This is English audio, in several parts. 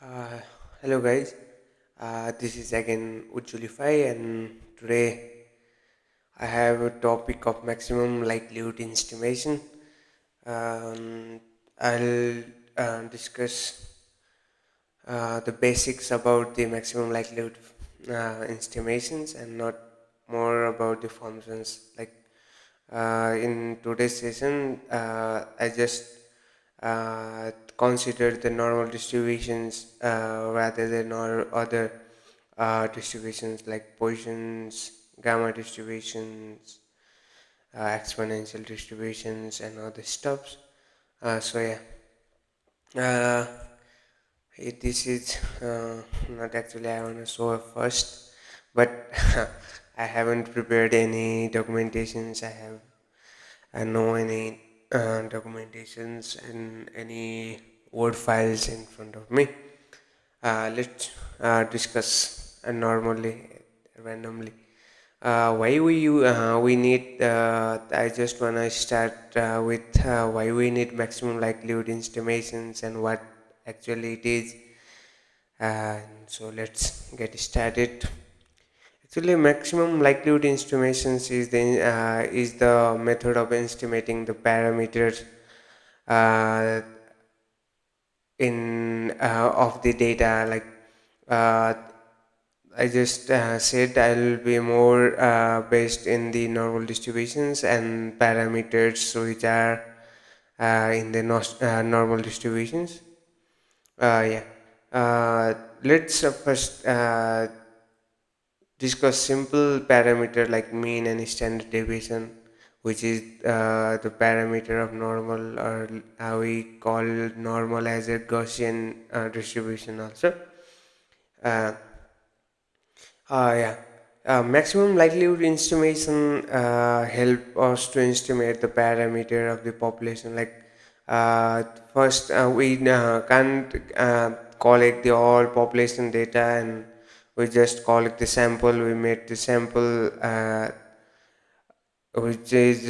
Uh, Hello guys, this is again Ujjulify, and today I have a topic of maximum likelihood estimation. Um, I'll discuss the basics about the maximum likelihood estimations and not more about the functions. In today's session, I just consider the normal distributions rather than other distributions like Poisson's gamma distributions, exponential distributions, and other stuffs. So yeah, uh, this is not actually I want to show a first, but I haven't prepared any documentations. I know any documentations and any word files in front of me. Let's discuss normally, randomly. We need? I just wanna start with why we need maximum likelihood estimations and what actually it is. So let's get started. Actually, maximum likelihood estimations is the method of estimating the parameters uh, in of the data. Uh, I just said I'll be more based in the normal distributions and parameters which are in the normal distributions. Yeah. Let's first discuss simple parameter like mean and standard deviation, which is the parameter of normal, or how we call normal as a Gaussian distribution also. Uh, yeah. Maximum likelihood estimation help us to estimate the parameter of the population. Uh, First, we can't collect the all population data, and we just collect the sample. We made the sample, which is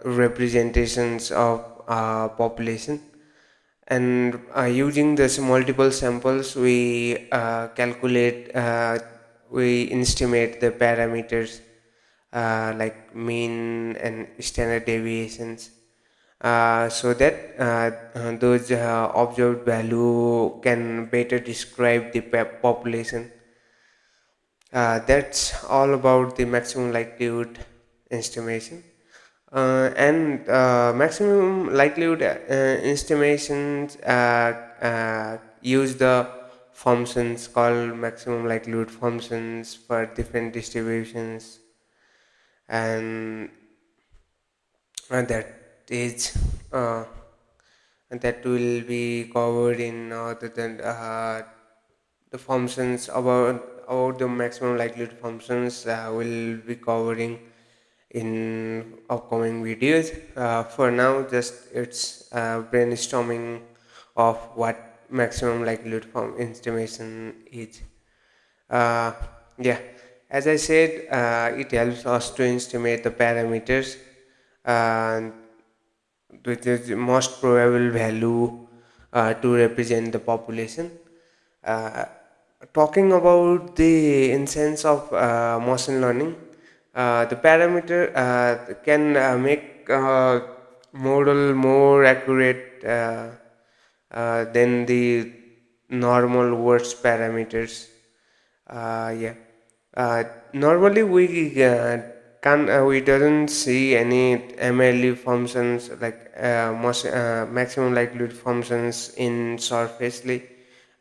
representations of population, and using this multiple samples we estimate the parameters like mean and standard deviations, so that those observed value can better describe the population. That's all about the maximum likelihood estimation. And maximum likelihood estimations use the functions called maximum likelihood functions for different distributions, and that is uh, that will be covered in the functions about the maximum likelihood functions will be covering in upcoming videos. For now, just it's brainstorming of what maximum likelihood form estimation is. Uh, yeah, as I said, it helps us to estimate the parameters, and which is the most probable value to represent the population. Uh, Talking about the instance of machine learning, the parameter can make model more accurate than the normal words parameters. Yeah. Uh, Normally we doesn't see any MLE functions like maximum likelihood functions in surfacely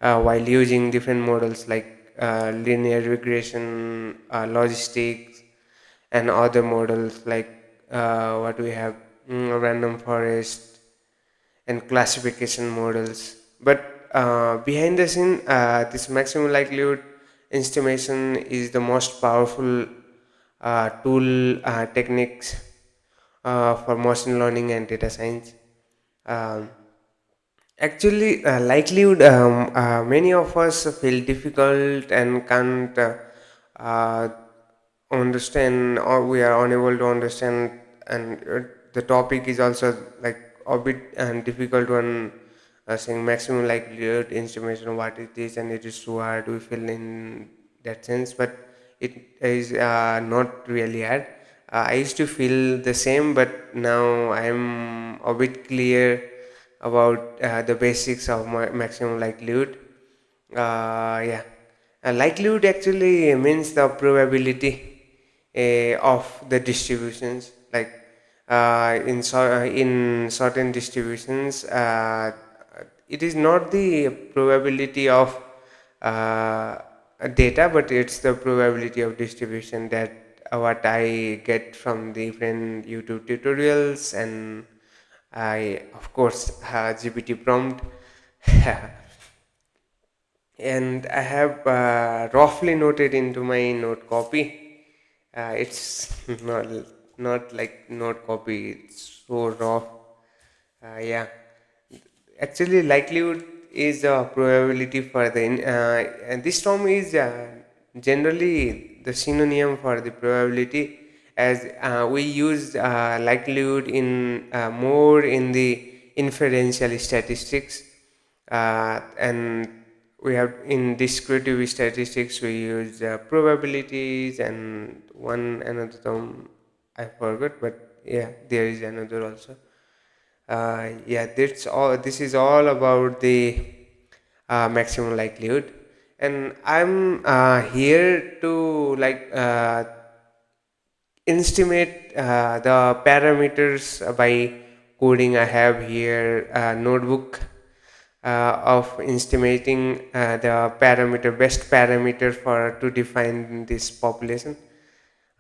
while using different models like linear regression, logistics, and other models like what we have, random forest and classification models. But behind the scene, this maximum likelihood estimation is the most powerful tool techniques for machine learning and data science. Um, Actually, likelihood, many of us feel difficult and can't uh, understand, or we are unable to understand, and the topic is also like a bit difficult one saying maximum likelihood estimation, what it is, and it is too hard. We feel in that sense, but it is not really hard. I used to feel the same, but now I'm a bit clear about the basics of my maximum likelihood. Yeah, likelihood actually means the probability of the distributions. Like in certain distributions, it is not the probability of uh, data, but it's the probability of distribution that what I get from different YouTube tutorials, and I of course GPT prompt. And I have roughly noted into my note copy. It's not like note copy. It's so raw. Yeah, actually, likelihood is a probability for and this term is generally the synonym for the probability, as we use likelihood in more in the inferential statistics, and we have in descriptive statistics we use probabilities and one another term I forgot, but yeah, there is another also. Yeah, that's all. This is all about the maximum likelihood, and I'm here to like estimate the parameters by coding. I have here a notebook of estimating the best parameter for to define this population.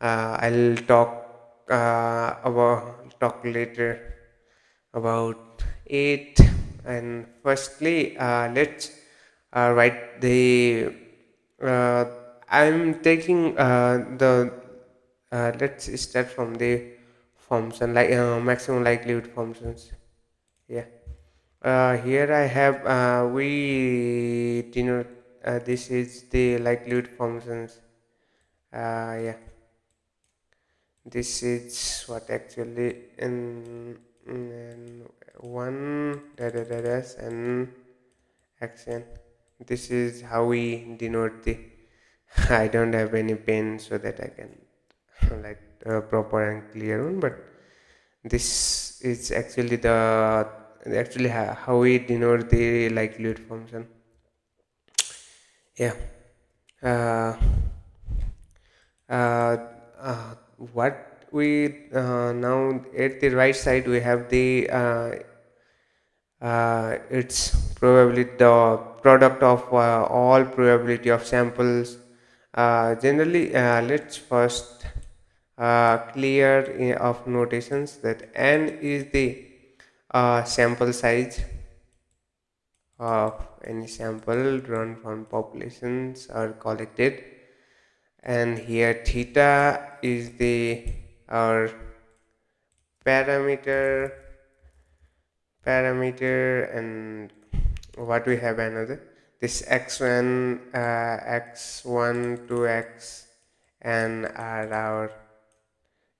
I'll talk later about it. And firstly, let's write the uh, I'm taking the let's start from the function, like maximum likelihood functions. Yeah, here I have we denote this is the likelihood functions. Yeah, this is what actually in one da da da dash and action. This is how we denote the. I don't have any pen so that I can like proper and clear one, but this is actually the actually how we denote the likelihood function. Yeah. Uh, uh, uh, what we now at the right side we have the it's probably the product of all probability of samples. Generally, let's first clear of notations that n is the sample size of any sample run from populations are collected, and here theta is the our parameter and what we have another this x1 x1 to x and are our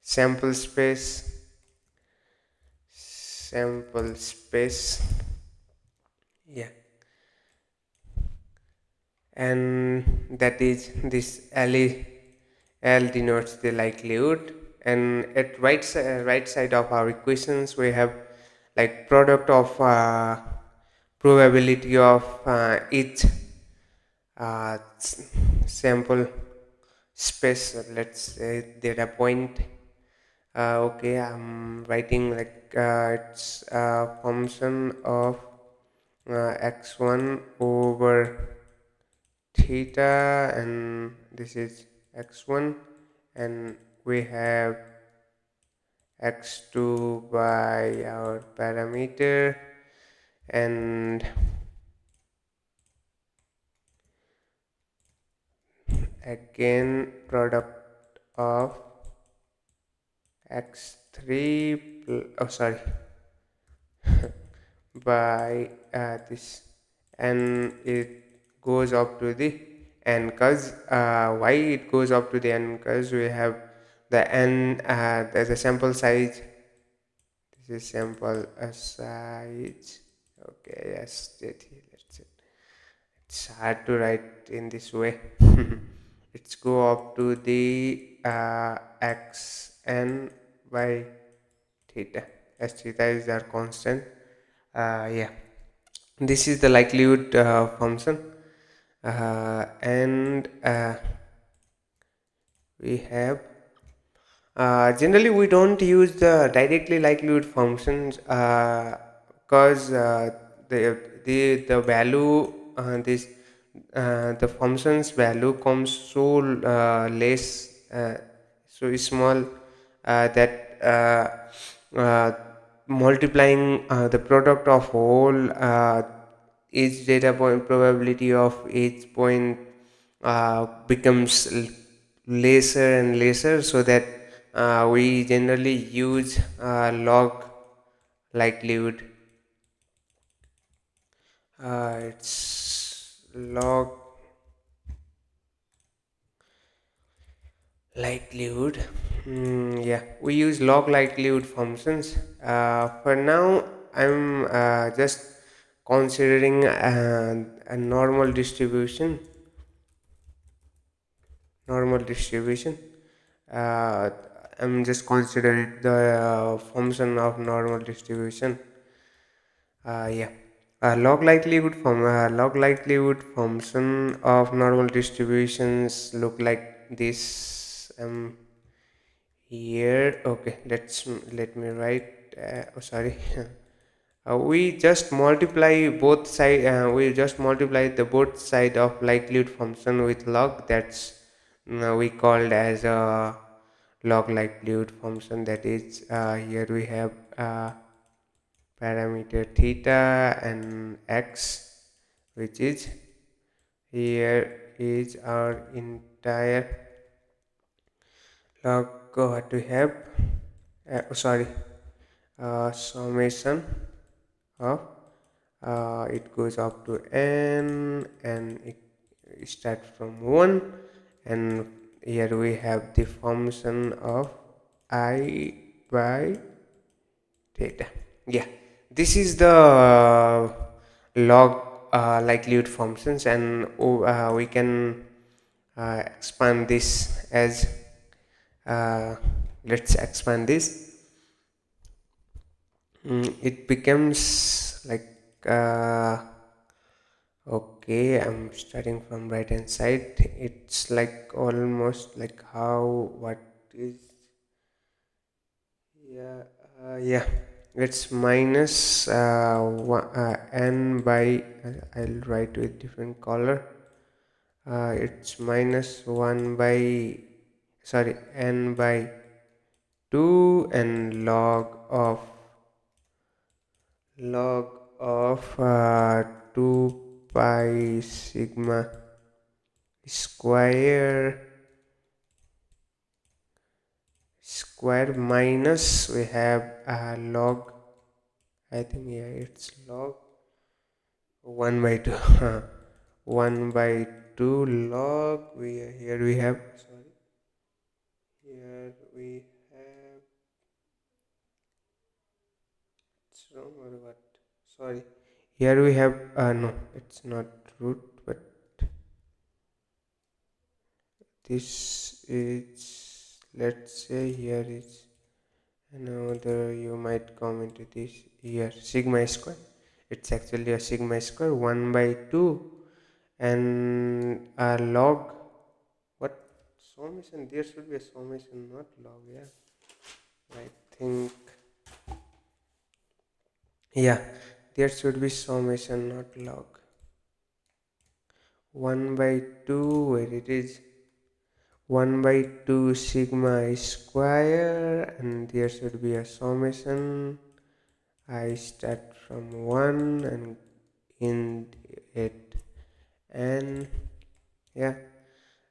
sample space. Yeah, and that is this L denotes the likelihood, and at right side of our equations we have like product of probability of each sample space. Let's say data point. Okay, I'm writing like it's a function of x1 over theta, and this is x1, and we have x2 by our parameter, and again product of x3 oh sorry by this, and it goes up to the n, because why it goes up to the n, because we have the n there's a sample size. This is sample size. Okay, yes, let's see. It's hard to write in this way. Let's go up to the x n by theta, as theta is our constant. Yeah, this is the likelihood function, and we have generally we don't use the directly likelihood functions because the value this the function's value comes so less so small that multiplying the product of whole each data point probability of each point becomes lesser and lesser, so that we generally use log likelihood. It's log likelihood. Yeah, we use log likelihood functions. For now, I'm just considering a normal distribution. uh, I'm just considering the function of normal distribution. Yeah, log likelihood function of normal distributions look like this. Here, okay, let me write. Oh, sorry. We just multiply both side. We just multiply the both side of likelihood function with log. That's we called as a log likelihood function. That is, here we have parameter theta and x, which is here is our entire log. What we have? Sorry, summation of it goes up to n, and it starts from 1, and here we have the function of I by theta. Yeah, this is the log likelihood functions, and we can expand this as let's expand this. It becomes like okay, I'm starting from right hand side. It's like almost like how what is, yeah, yeah, it's minus n by I'll write with different color. It's minus 1 by, sorry, n by 2, and log of 2 pi sigma square minus we have log, I think, yeah, it's log 1 by 2. 1 by 2 log, here we have, sorry, here we have, it's wrong or what, sorry, here we have no, it's not root, but this is, let's say, here is another, you might come into this here, sigma square. It's actually a sigma square 1 by 2, and a log, what, summation, there should be a summation, not log, yeah, I think, yeah, there should be summation, not log. 1 by 2, where it is, 1 by 2 sigma square, and there should be a summation. I start from 1 and end it, and yeah,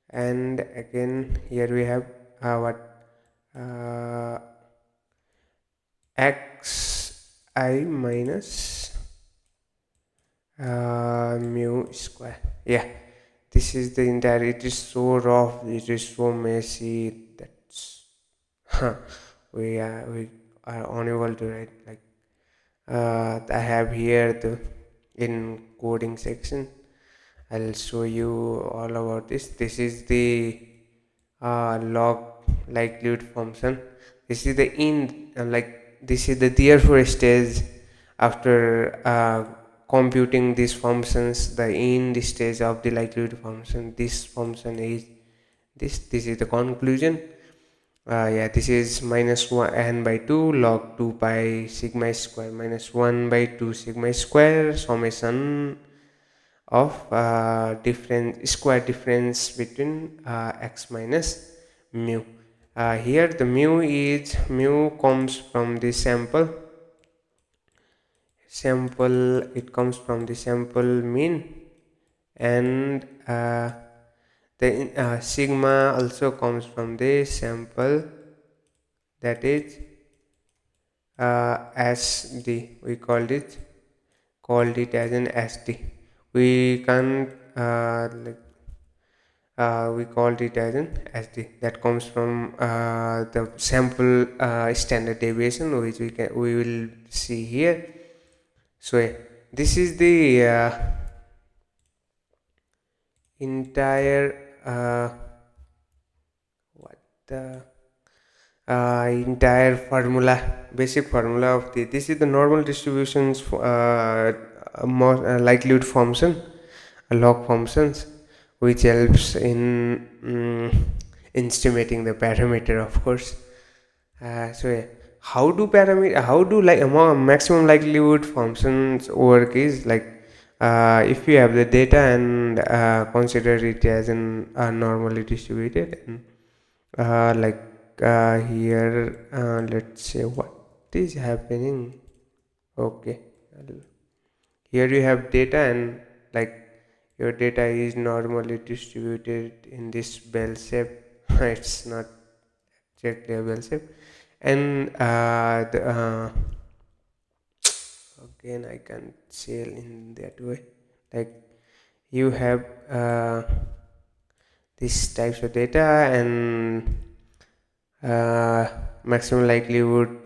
and again here we have what uh, xi minus mu square. Yeah, this is the entire, it is so rough, it is so messy, that's we are unable to write like I have here the in coding section. I'll show you all about this. This is the log likelihood function. This is the this is the therefore stage after computing these functions. The end stage of the likelihood function. This function is this is the conclusion. Yeah, this is minus 1 n by 2 log 2 pi sigma square minus 1 by 2 sigma square summation of different square difference between x minus mu. Here the mu comes from the sample, it comes from the sample mean, and the sigma also comes from the sample, that is SD. We called it as an SD. We can't we called it as an SD. That comes from the sample standard deviation, which we will see here. So this is the entire what the entire formula, basic formula of the, this is the normal distributions for likelihood function, log functions, which helps in estimating the parameter, of course. So yeah, how do like maximum likelihood functions work is like, if you have the data and consider it as an normally distributed, and like here let's say what is happening. Okay, here you have data, and like your data is normally distributed in this bell shape. It's not exactly a bell shape, and again I can't say in that way, like you have these types of data, and maximum likelihood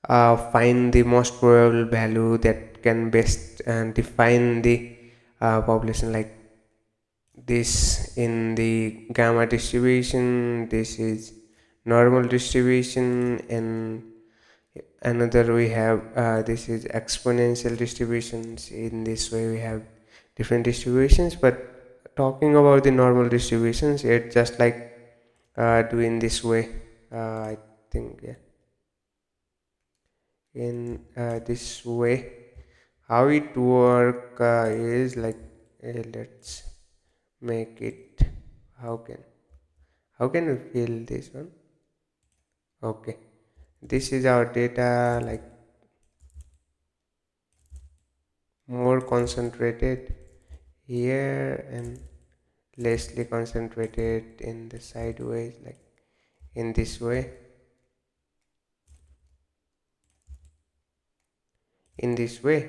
find the most probable value that can best define the population, like this in the gamma distribution, this is normal distribution, and another we have this is exponential distributions. In this way we have different distributions, but talking about the normal distributions, it's just like doing this way. I think, yeah, in this way how it work is like, let's make it, how can we fill this one. Okay, this is our data, like more concentrated here and lessly concentrated in the sideways, like in this way, in this way.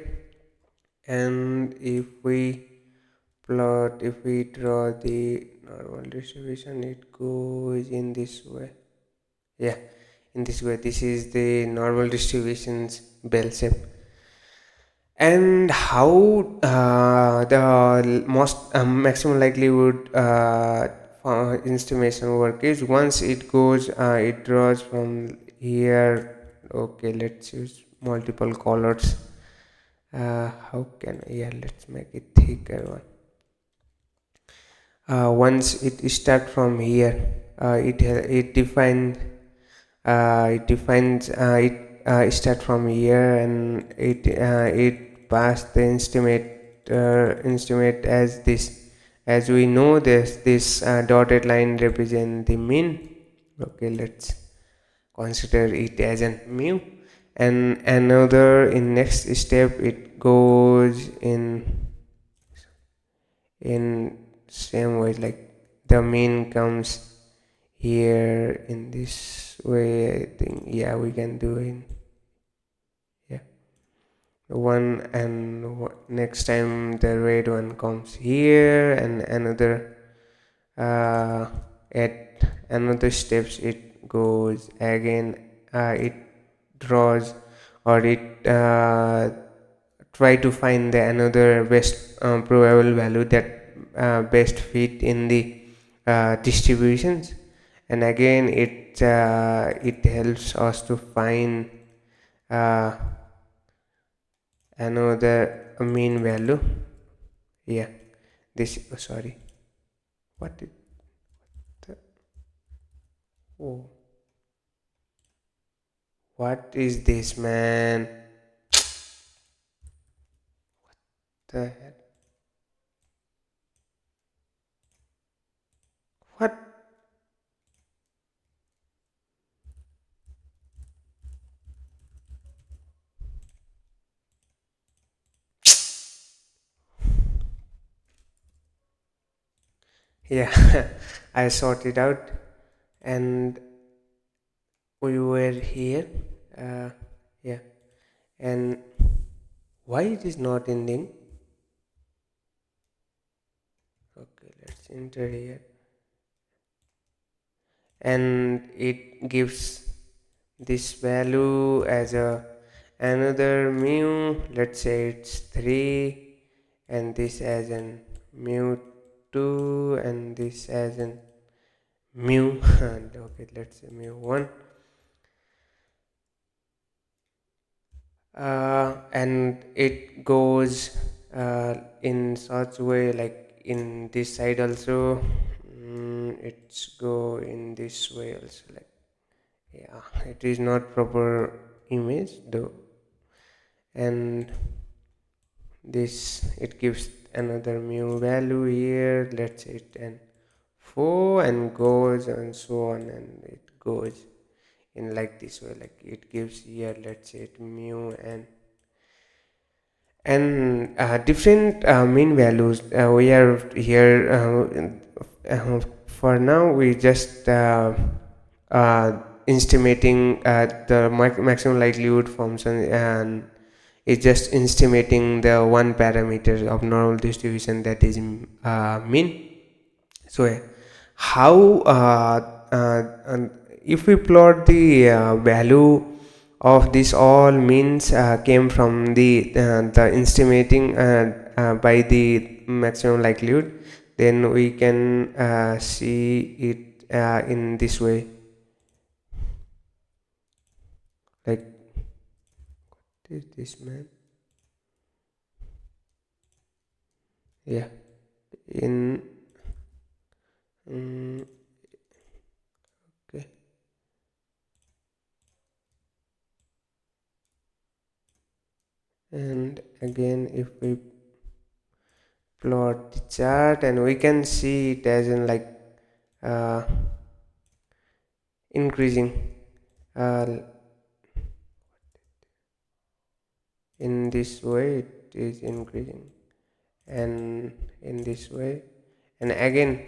And if we draw the normal distribution, it goes in this way. Yeah, in this way, this is the normal distributions bell shape. And how the most maximum likelihood estimation work is, once it goes it draws from here. Okay, let's use multiple colors. How can, yeah, let's make it thicker one. Once it start from here, it start from here, and it pass the estimate as this. As we know, this dotted line represent the mean. Okay, let's consider it as an mu. And another, in next step it goes in same way, like the mean comes here in this way. I think, yeah, we can do it. Yeah, one, and next time the red one comes here, and another at another steps it goes again, it draws or it try to find the another best probable value that best fit in the distributions. And again it helps us to find uh, another mean value. Yeah, this, oh, sorry, what did the, oh, what is this, man? The hell? What? Yeah, I sorted out, and we were here. Uh, yeah, and why it is not ending? Okay, let's enter here, and it gives this value as a another mu. Let's say it's 3, and this as an mu 2, and this as an mu and okay, let's say mu 1. And it goes in such way, like in this side also, it's go in this way also, like, yeah, it is not proper image though. And this, it gives another mu value here, let's say it, and 4, and goes and so on, and it goes in like this way, like it gives here, let's say it mu, and different mean values we are here. For now we just estimating the maximum likelihood function, and it's just estimating the one parameter of normal distribution, that is mean. So how and if we plot the value of this all means came from the estimating by the maximum likelihood, then we can see it in this way, like this, man. Yeah, in mm, okay, and again if we plot the chart, and we can see it as in like uh, increasing uh, in this way it is increasing, and in this way, and again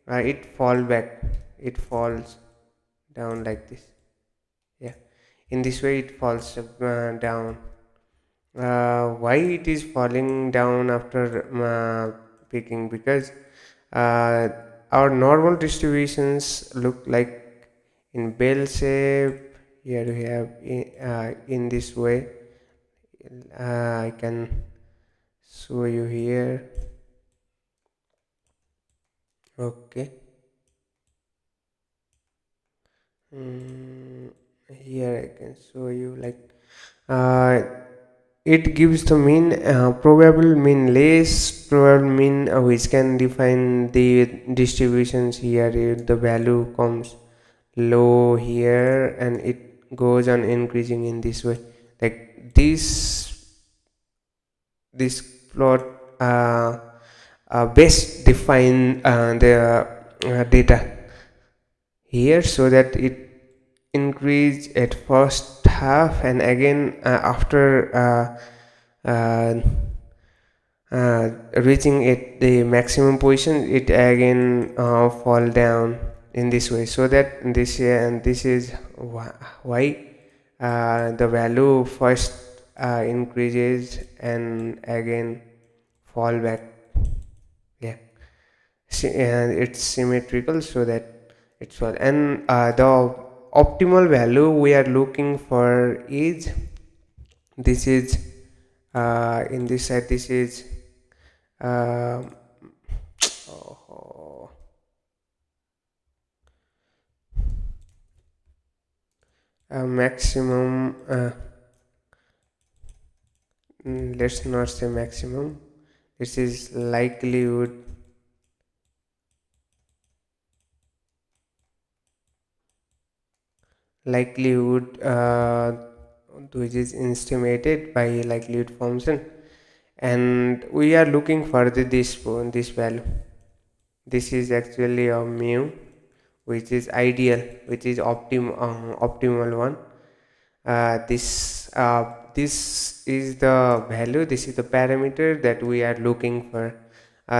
it fall back, it falls down like this. Yeah, in this way it falls down. Why it is falling down after peaking? Because uh, our normal distributions look like in bell shape. Here we have in this way. I can show you here. Okay. Mm, Here I can show you, like uh, it gives the mean, probable mean, less probable mean, which can define the distributions. Here the value comes low here, and it goes on increasing in this way, like this plot uh, best define the data here, so that it increase at first half, and again after uh, reaching at the maximum position, it again fall down in this way, so that this, and this is why the value first increases and again fall back. Yeah, and it's symmetrical, so that it's well. And the optimal value we are looking for is This is in this side, this is uh, oh, maximum, let's not say maximum, this is likelihood which is estimated by likelihood function, and we are looking for this value. This is actually a mu, which is ideal, which is optimal one. This is the value, this is the parameter that we are looking for.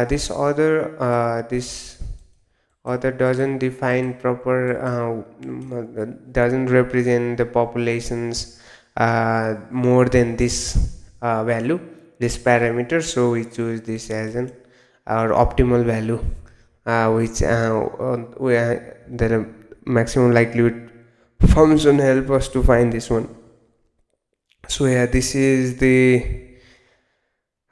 This other doesn't define proper, doesn't represent the populations more than this value, this parameter, so we choose this as an our optimal value, which the maximum likelihood function help us to find this one. So yeah, this is the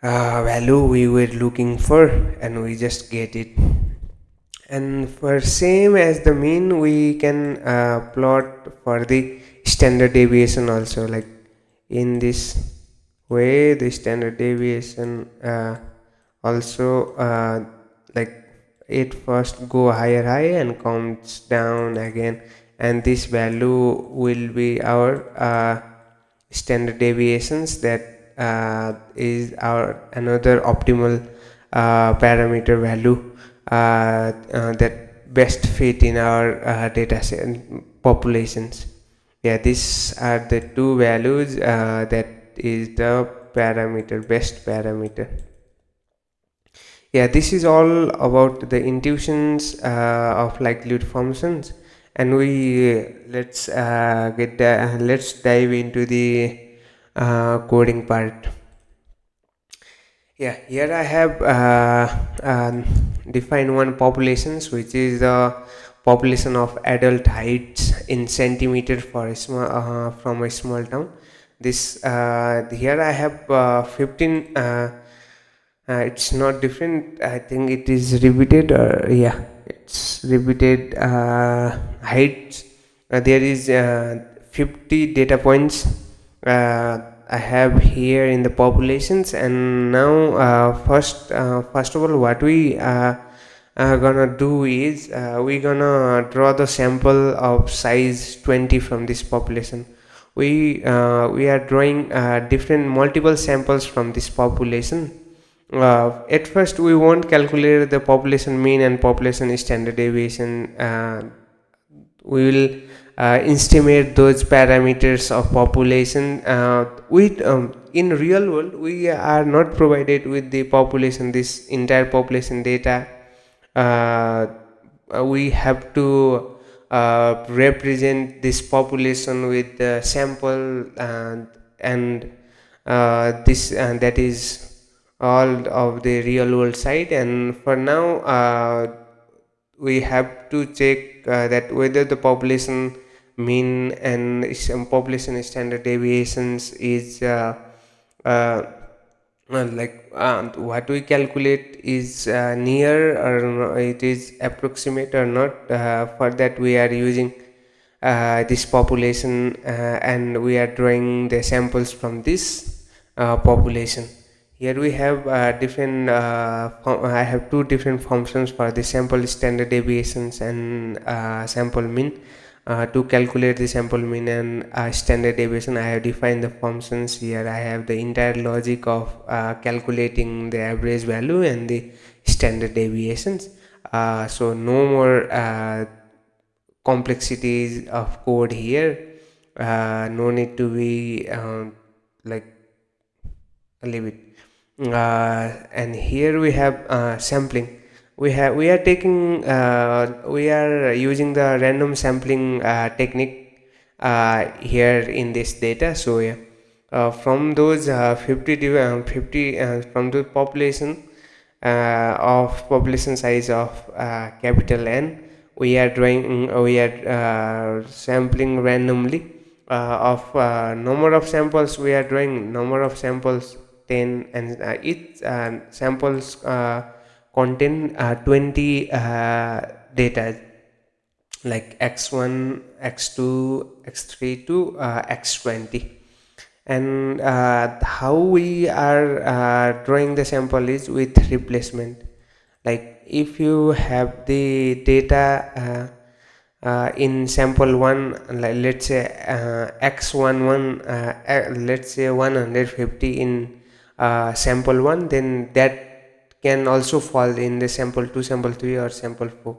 value we were looking for, and we just get it. And for same as the mean, we can plot for the standard deviation also, like in this way the standard deviation also, like it first go higher and comes down again, and this value will be our standard deviations, that is our another optimal parameter value that best fit in our data set populations. Yeah, these are the two values that is the parameter, best parameter. Yeah, this is all about the intuitions of likelihood functions, and let's dive into the coding part. Yeah, here I have defined one populations, which is the population of adult heights in centimeter for a small from a small town. This here I have 15. It's not different. I think it is repeated. Yeah, it's repeated heights. There is 50 data points I have here in the populations, and now first of all, what we gonna do is we gonna draw the sample of size 20 from this population. We are drawing different multiple samples from this population. At first we won't calculate the population mean and population standard deviation. We will estimate those parameters of population. In real world we are not provided with the population, this entire population data. We have to represent this population with the sample, and this and that is all of the real world side. And for now we have to check that whether the population mean and some population standard deviations is what we calculate is near or it is approximate or not. For that we are using this population, and we are drawing the samples from this population. Here we have different I have two different functions for the sample standard deviations and sample mean. To calculate the sample mean and standard deviation, I have defined the functions. Here I have the entire logic of calculating the average value and the standard deviations. So no more complexities of code here. No need to be like leave it. And here we have sampling. We are taking we are using the random sampling technique here in this data. So yeah, from those 50 from the population of population size of capital N, we are sampling randomly of number of samples we are drawing, number of samples 10, and each samples contain 20 data, like x1, x2, x3 to x20. And how we are drawing the sample is with replacement. Like if you have the data in sample 1, like let's say x11, let's say 150 in sample 1, then that can also fall in the sample 2, sample 3, or sample 4.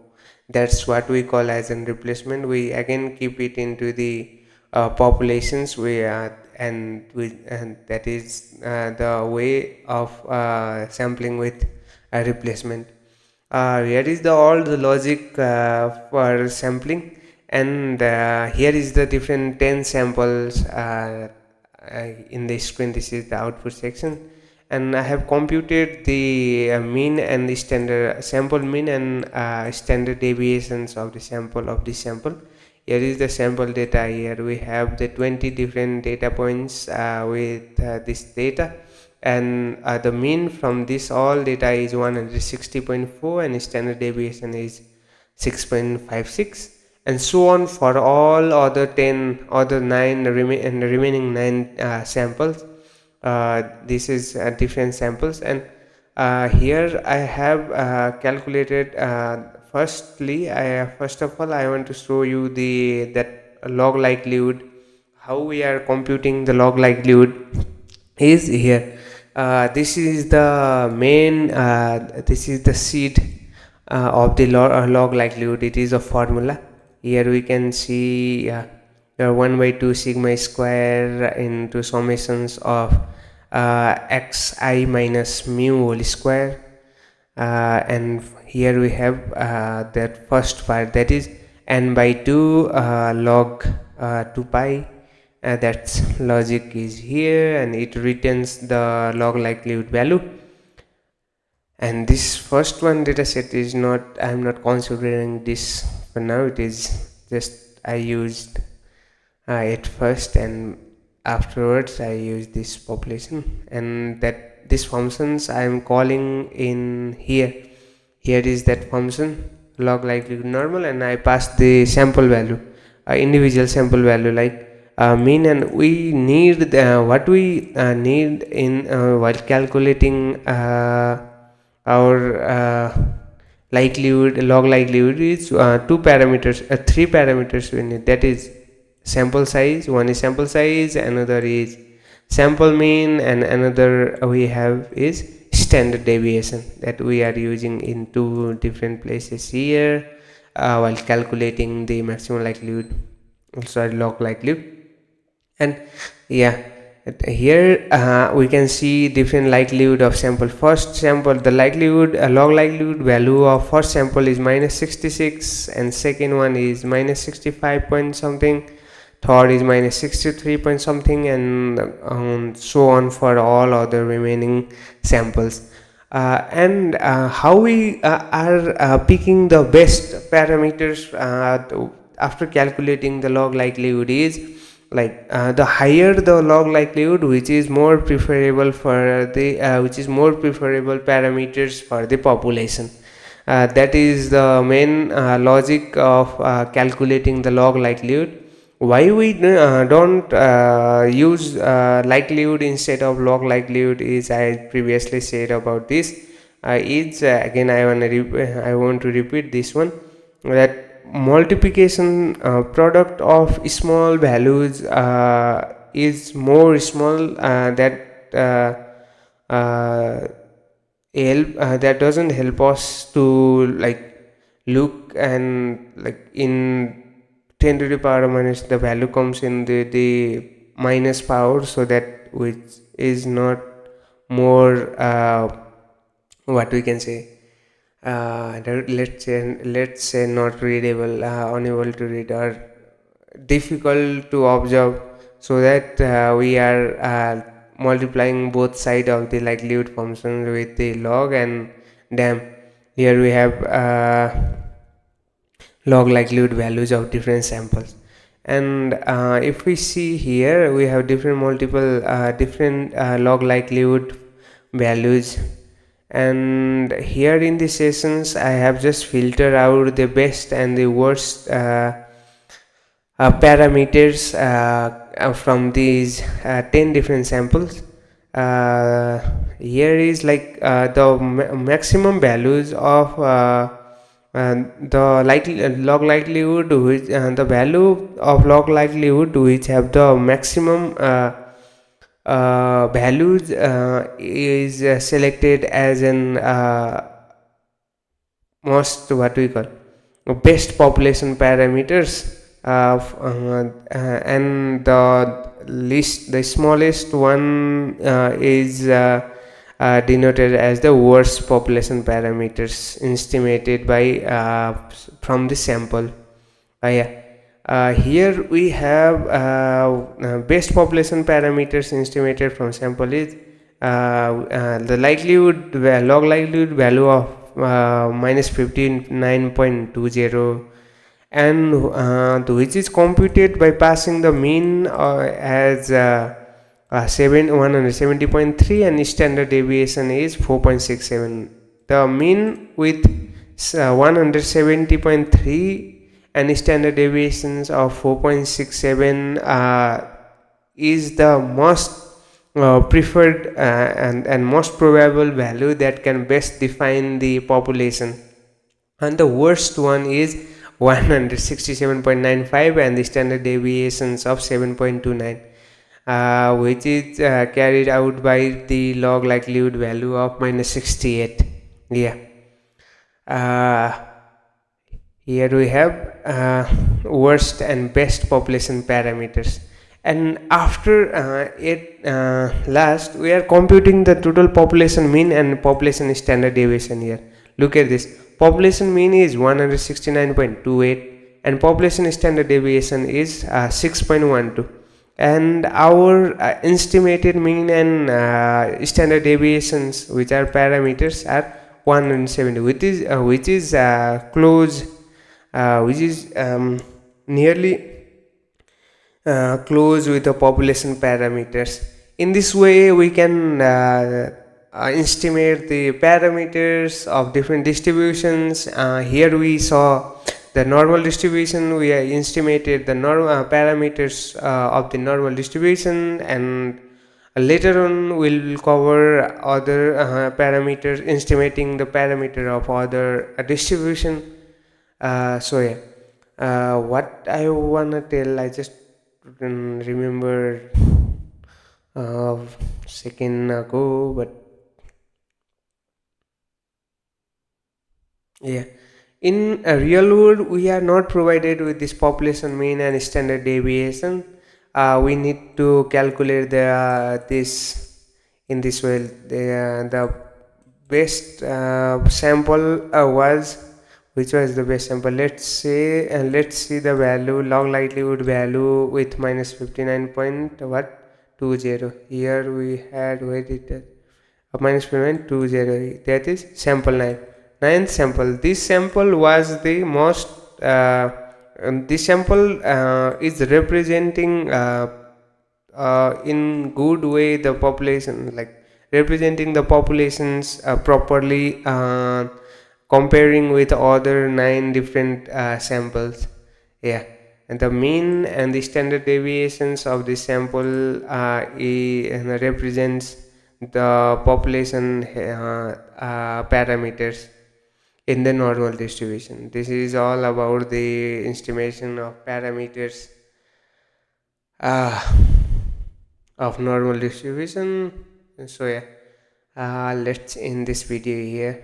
That's what we call as a replacement. We again keep it into the populations, and that is the way of sampling with a replacement. Here is all the logic for sampling, and here is the different 10 samples in the screen. This is the output section, and I have computed the mean and the standard sample mean and standard deviations of the sample of this sample. Here is the sample data. Here we have the 20 different data points with this data, and the mean from this all data is 160.4, and standard deviation is 6.56, and so on for all other 10 other 9 and the remaining 9 samples. This is different samples, and here I have calculated. First of all, I want to show you the that log likelihood. How we are computing the log likelihood is here. This is the main. This is the seed of the log likelihood. It is a formula. Here we can see 1 by 2 sigma square into summations of xi minus mu whole square, and here we have that first part, that is n by 2 log 2 pi. That's logic is here, and it returns the log likelihood value. And this first one data set is not, I'm not considering this for now. It is just I used it first, and afterwards I use this population, and that these functions I am calling in here. Here is that function log likelihood normal, and I pass the sample value, individual sample value, like mean. And we need what we need in while calculating our likelihood, log likelihood is two parameters, three parameters we need. That is sample size. One is sample size, another is sample mean, and another we have is standard deviation, that we are using in two different places here while calculating the maximum likelihood, sorry, log likelihood. And yeah, here we can see different likelihood of sample. First sample, the likelihood log likelihood value of first sample is minus 66, and second one is minus 65 point something, third is minus 63 point something, and so on for all other remaining samples. And how we are picking the best parameters after calculating the log likelihood is, like the higher the log likelihood, which is more preferable for the which is more preferable parameters for the population. That is the main logic of calculating the log likelihood. Why we don't use likelihood instead of log likelihood is, I previously said about this. Again I want to repeat this one, that multiplication product of small values is more small, that doesn't help us to like look and like in 10 to the power minus, the value comes in the minus power, so that which is not more what we can say, let's say not readable, unable to read, or difficult to observe, so that we are multiplying both side of the likelihood function with the log. And damn, here we have log likelihood values of different samples. And if we see here, we have different multiple different log likelihood values, and here in the sessions I have just filtered out the best and the worst parameters from these 10 different samples. Here is like the maximum values of the log likelihood, which the value of log likelihood which have the maximum values is selected as an most, what we call, best population parameters, and the smallest one is denoted as the worst population parameters estimated by from the sample. Yeah. Here we have best population parameters estimated from sample is the likelihood log likelihood value of minus 59.20, and which is computed by passing the mean as 170.3, and standard deviation is 4.67. The mean with 170.3 and standard deviations of 4.67 is the most preferred and most probable value that can best define the population, and the worst one is 167.95 and the standard deviations of 7.29, which is carried out by the log likelihood value of minus 68. Yeah. uh, Here we have worst and best population parameters, and after it last we are computing the total population mean and population standard deviation. Here, look at this. Population mean is 169.28 and population standard deviation is 6.12, and our estimated mean and standard deviations, which are parameters, are 170, which is close, which is nearly close with the population parameters. In this way we can estimate the parameters of different distributions. Here we saw the normal distribution. We estimated the normal parameters of the normal distribution, and later on we'll cover other parameters, estimating the parameter of other distribution. So yeah, what I wanna tell, I just remember uh, second ago, but yeah, in a real world we are not provided with this population mean and standard deviation. We need to calculate this in this way. The best sample was, which was the best sample, let's say, and let's see the value, log likelihood value with minus 59 point what 20. Here we had, where it minus 59.20, that is sample 9, ninth sample. This sample was the most this sample is representing in good way the population, like representing the populations properly, comparing with other 9 different samples. Yeah, and the mean and the standard deviations of this sample represents the population parameters in the normal distribution. This is all about the estimation of parameters uh, of normal distribution. So yeah, let's end this video here.